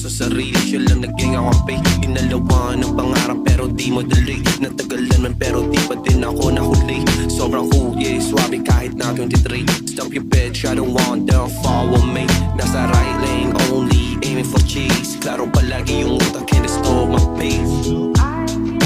sa sarili, siya lang naging akampi. Inalawa ng pangarap pero di madali. Natagalan man pero di pa din ako nahuli. Sobrang cool, yeah, swabe kahit na 23. Stop your bitch, I don't want them follow me. Nasa right lane only, aiming for cheese. Klaro palagi yung utak, can't stop my pace.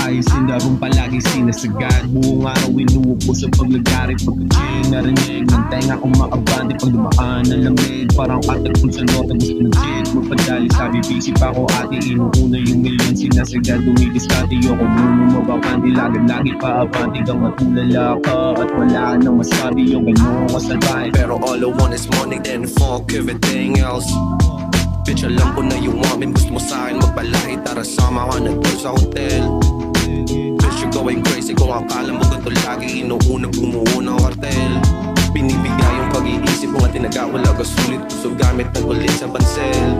Ayos yung larong palaging sinasagad. Buong araw inuupo sa paglagari. Pagka-chill narinig ng tenga kong maabante. Pag dumaan ng lamig, parang katal kung sa nota gusto ng chill. Magpadali sabi busy pa ako ate. Inuuna yung milyon sinasagad. Dumidiskate yoko muna mabakante. Lagad-lagi pa abante kang matulala ka. At wala nang masabi yung gano'ng kasalbahe. Pero all I want is money, then fuck everything else. Bitch, alam ko na yung woman gusto mo sa'kin magpalahi. Tara sama ka na doon sa hotel. Bitch, you're going crazy kung akala mo ganito lagi. Inuuna bumuo ng kartel. Binibigay yung pag-iisip mo at tinagawala ka sulit. Gusto gamit ng kulit sa pansel.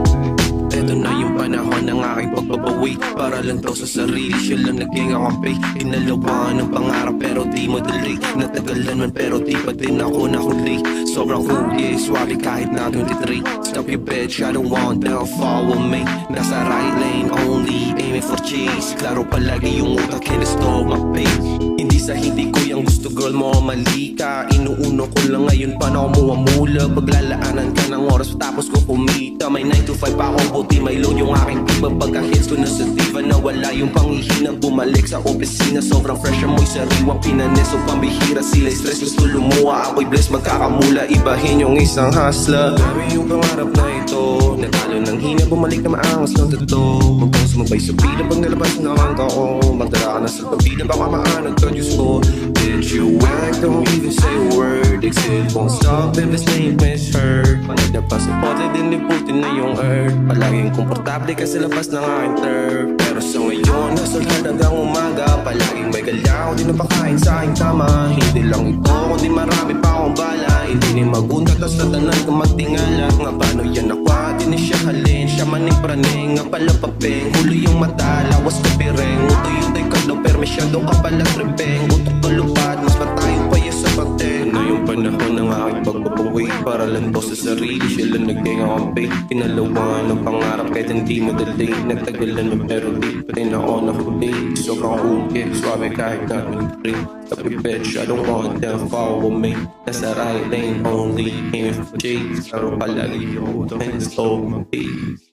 Eto na yung panahon ng aking pagbabawi. Para lang daw sa sarili, siya lang naging akampi. Inalawa ng pangarap pero di madali. Natagalan man pero di pa din ako nahuli. Sobrang cool, yeah, swabe kahit na 23. Stop your bitch, I don't want them follow me. Nasa right lane only, aiming for cheese. Klaro palagi yung utak, can't stop my pace. Hindi sa hindi ko yung gusto girl mo, mali ka. Inuuno ko lang ngayon paano mo amula. Paglalaanan ka ng oras tapos ko kumita. May 9 to 5 pa ako, buti may load yung aking diba. Pagka-hits ko na sa diva, nawala yung pangihina. Bumalik sa opisina, sobrang fresh amoy sariwang pinanes. O pambihira sila'y stress, gusto lumuha. Ako'y blessed, magkakamula, ibahin yung isang hustler. Grabe yung pangarap na ito, natalo ng hina, bumalik na maangas ng totoo. Huwag kang sumabay sa pila pag nalabas na ang ko. Magdala ka na sa pabila, baka maanag ka Diyos ko. Bitch, you act, don't even say a word. Exit won't stop if his name is her. Panag na pasapote, din liputin na yung earth. Palaging komportable ka sa labas ng aking turf. Pero sa ngayon, nasa halagang umaga. Palaging may galaw, di napakain sa aking tama. Hindi lang ito, kundi marami pa akong bala. Hindi ni magunta, tas tatanan kang magtingala. Nga paano yan ako, di ni siya halin. Siya maning praning, nga pala papeng. Huli yung mata, lawas ka pireng. Uto yung tay ka daw, pero masyado ka pala tripeng. Utok ka lupad, mas matayo pa yan sa pagteng. Ano yung panahon ng aking pagbabawi. Para lang daw sa sarili, siya lang naging akampi. Pinalawa ng pangarap kahit hindi madali. Nagtagalan na pero di pa rin ako nahuli. Sobrang cool, yeah, swabe kahit na 23. Stop your bitch, I don't want them follow me. Nasa right lane only, aiming for cheese. Klaro palagi yung utak, and it's all my peace.